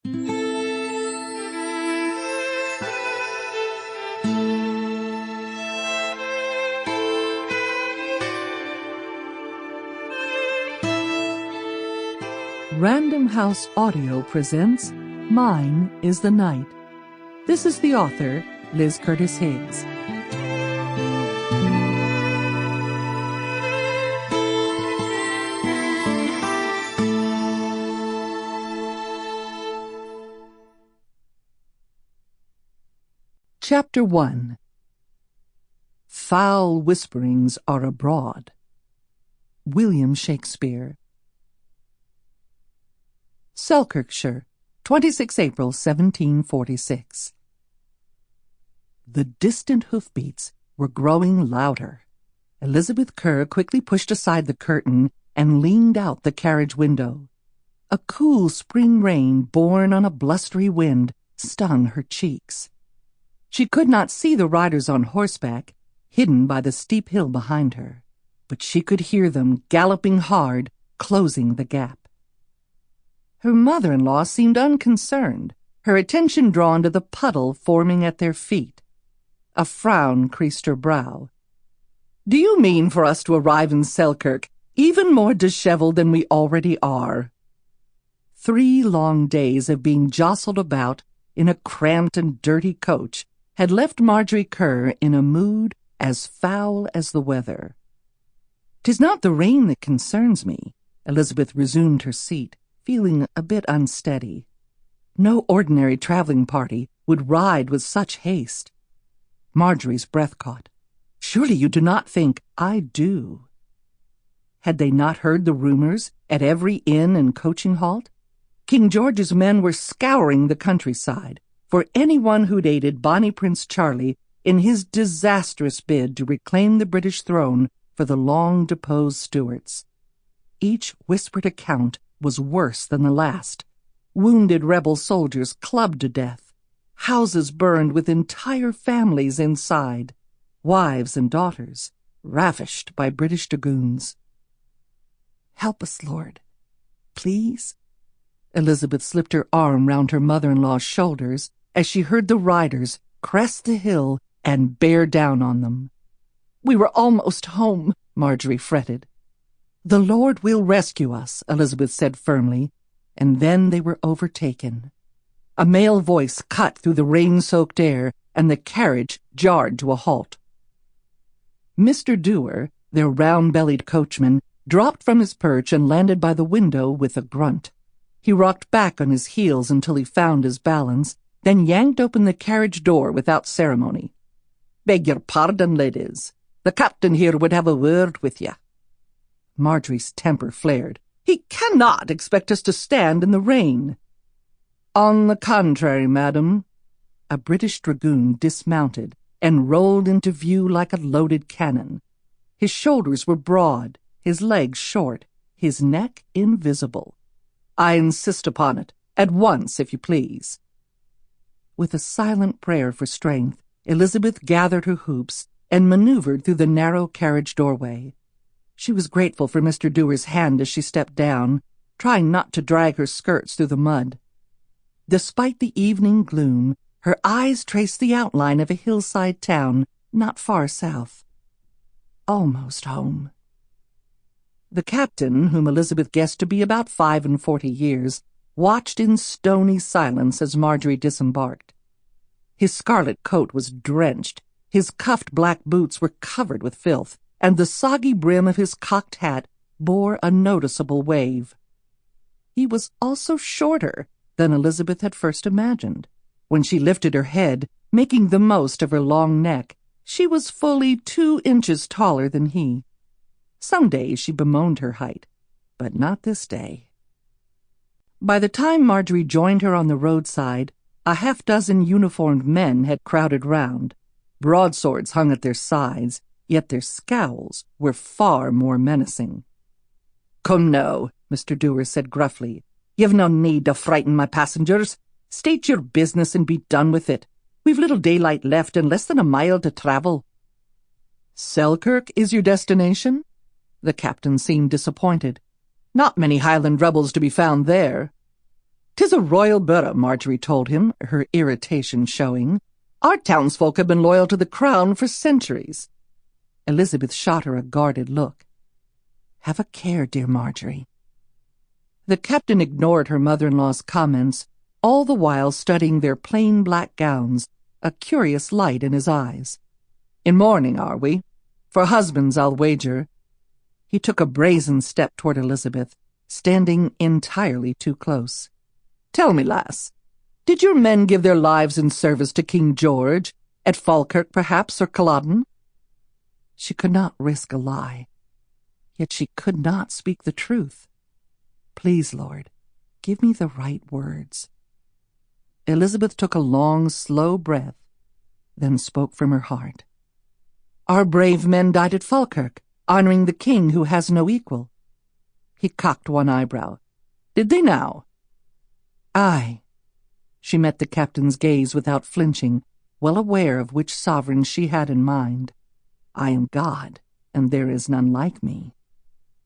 Random House Audio presents Mine is the Night. This is the author, Liz Curtis Higgs. Chapter 1. Foul Whisperings Are Abroad. William Shakespeare. Selkirkshire, 26 April 1746. The distant hoofbeats were growing louder. Elisabeth Kerr quickly pushed aside the curtain and leaned out the carriage window. A cool spring rain borne on a blustery wind stung her cheeks. She could not see the riders on horseback, hidden by the steep hill behind her, but she could hear them galloping hard, closing the gap. Her mother-in-law seemed unconcerned, her attention drawn to the puddle forming at their feet. A frown creased her brow. "Do you mean for us to arrive in Selkirk, even more disheveled than we already are?" 3 long days of being jostled about in a cramped and dirty coach had left Marjory Kerr in a mood as foul as the weather. "'Tis not the rain that concerns me," Elisabeth resumed her seat, feeling a bit unsteady. No ordinary traveling party would ride with such haste. Marjory's breath caught. "Surely you do not think I do?" Had they not heard the rumors at every inn and coaching halt? King George's men were scouring the countryside for anyone who'd aided Bonnie Prince Charlie in his disastrous bid to reclaim the British throne for the long-deposed Stuarts. Each whispered account was worse than the last. Wounded rebel soldiers clubbed to death. Houses burned with entire families inside. Wives and daughters ravished by British dragoons. "Help us, Lord. Please?" Elisabeth slipped her arm round her mother-in-law's shoulders as she heard the riders crest the hill and bear down on them. "We were almost home," Marjory fretted. "The Lord will rescue us," Elisabeth said firmly, and then they were overtaken. A male voice cut through the rain-soaked air, and the carriage jarred to a halt. Mr. Dewar, their round-bellied coachman, dropped from his perch and landed by the window with a grunt. He rocked back on his heels until he found his balance, then yanked open the carriage door without ceremony. "Beg your pardon, ladies. The captain here would have a word with you." Marjory's temper flared. "He cannot expect us to stand in the rain." "On the contrary, madam." A British dragoon dismounted and rolled into view like a loaded cannon. His shoulders were broad, his legs short, his neck invisible. "I insist upon it. At once, if you please." With a silent prayer for strength, Elisabeth gathered her hoops and maneuvered through the narrow carriage doorway. She was grateful for Mr. Dewar's hand as she stepped down, trying not to drag her skirts through the mud. Despite the evening gloom, her eyes traced the outline of a hillside town not far south. Almost home. The captain, whom Elisabeth guessed to be about 45 years, watched in stony silence as Marjory disembarked. His scarlet coat was drenched, his cuffed black boots were covered with filth, and the soggy brim of his cocked hat bore a noticeable wave. He was also shorter than Elisabeth had first imagined. When she lifted her head, making the most of her long neck, she was fully 2 inches taller than he. Some days she bemoaned her height, but not this day. By the time Marjory joined her on the roadside, a half-dozen uniformed men had crowded round. Broadswords hung at their sides, yet their scowls were far more menacing. "Come now," Mr. Dewar said gruffly. "You've no need to frighten my passengers. State your business and be done with it. We've little daylight left and less than a mile to travel." "Selkirk is your destination?" The captain seemed disappointed. "Not many Highland rebels to be found there." "'Tis a royal borough," Marjory told him, her irritation showing. "Our townsfolk have been loyal to the crown for centuries." Elisabeth shot her a guarded look. "Have a care, dear Marjory." The captain ignored her mother-in-law's comments, all the while studying their plain black gowns, a curious light in his eyes. "In mourning, are we? For husbands, I'll wager." He took a brazen step toward Elisabeth, standing entirely too close. "Tell me, lass, did your men give their lives in service to King George, at Falkirk perhaps, or Culloden?" She could not risk a lie, yet she could not speak the truth. "Please, Lord, give me the right words." Elisabeth took a long, slow breath, then spoke from her heart. "Our brave men died at Falkirk, honoring the king who has no equal." He cocked one eyebrow. "Did they now?" "Aye." She met the captain's gaze without flinching, well aware of which sovereign she had in mind. "I am God, and there is none like me."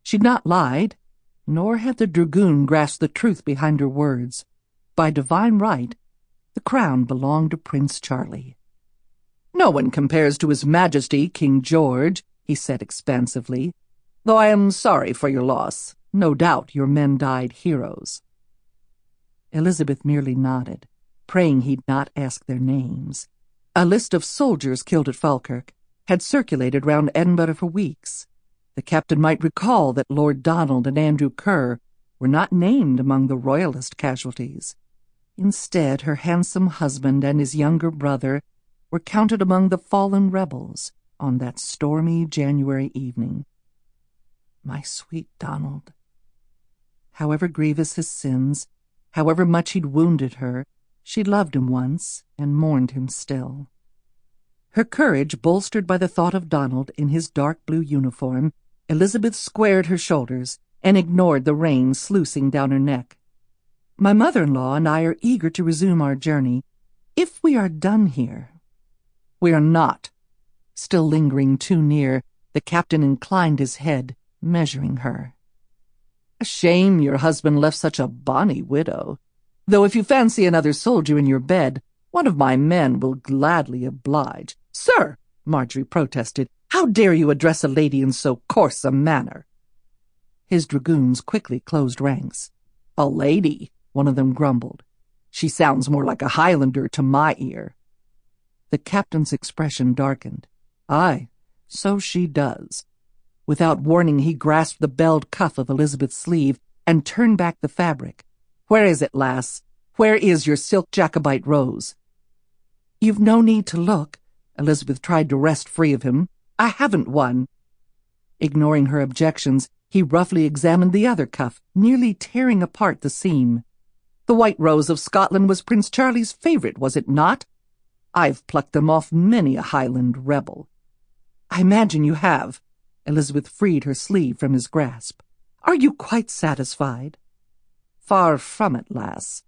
She'd not lied, nor had the dragoon grasped the truth behind her words. By divine right, the crown belonged to Prince Charlie. "No one compares to His Majesty, King George," he said expansively, "though I am sorry for your loss. No doubt your men died heroes." Elisabeth merely nodded, praying he'd not ask their names. A list of soldiers killed at Falkirk had circulated round Edinburgh for weeks. The captain might recall that Lord Donald and Andrew Kerr were not named among the royalist casualties. Instead, her handsome husband and his younger brother were counted among the fallen rebels on that stormy January evening. My sweet Donald. However grievous his sins, however much he'd wounded her, she loved him once and mourned him still. Her courage bolstered by the thought of Donald in his dark blue uniform, Elisabeth squared her shoulders and ignored the rain sluicing down her neck. "My mother-in-law and I are eager to resume our journey, if we are done here." "We are not." Still lingering too near, the captain inclined his head, measuring her. "A shame your husband left such a bonny widow. Though if you fancy another soldier in your bed, one of my men will gladly oblige." "Sir," Marjory protested, "how dare you address a lady in so coarse a manner?" His dragoons quickly closed ranks. "A lady," one of them grumbled. "She sounds more like a Highlander to my ear." The captain's expression darkened. "Aye, so she does." Without warning, he grasped the belled cuff of Elisabeth's sleeve and turned back the fabric. "Where is it, lass? Where is your silk Jacobite rose?" "You've no need to look." Elisabeth tried to wrest free of him. "I haven't one." Ignoring her objections, he roughly examined the other cuff, nearly tearing apart the seam. "The white rose of Scotland was Prince Charlie's favourite, was it not? I've plucked them off many a Highland rebel." "I imagine you have." Elisabeth freed her sleeve from his grasp. "Are you quite satisfied?" "Far from it, lass."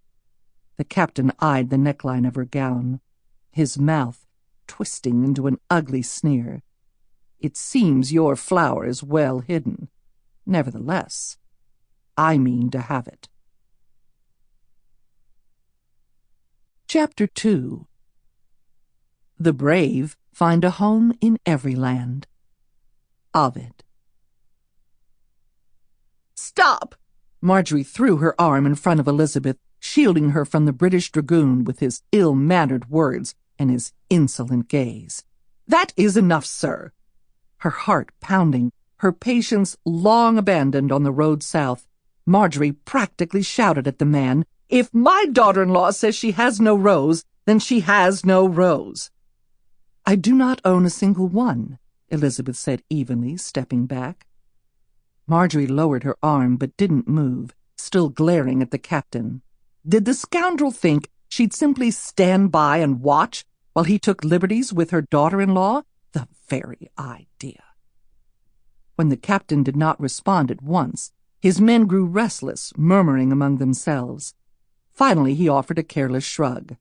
The captain eyed the neckline of her gown, his mouth twisting into an ugly sneer. "It seems your flower is well hidden. Nevertheless, I mean to have it." Chapter 2. The brave find a home in every land. Ovid. "Stop!" Marjory threw her arm in front of Elisabeth, shielding her from the British dragoon with his ill-mannered words and his insolent gaze. "That is enough, sir." Her heart pounding, her patience long abandoned on the road south, Marjory practically shouted at the man, "If my daughter-in-law says she has no rose, then she has no rose." "I do not own a single one," Elisabeth said evenly, stepping back. Marjory lowered her arm but didn't move, still glaring at the captain. Did the scoundrel think she'd simply stand by and watch while he took liberties with her daughter-in-law? The very idea. When the captain did not respond at once, his men grew restless, murmuring among themselves. Finally he offered a careless shrug.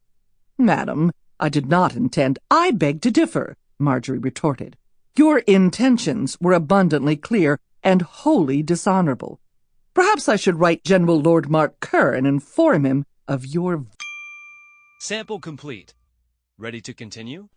"Madam, I did not intend—" "I beg to differ," Marjory retorted. "Your intentions were abundantly clear and wholly dishonorable. Perhaps I should write General Lord Mark Kerr and inform him of your... Sample complete. Ready to continue?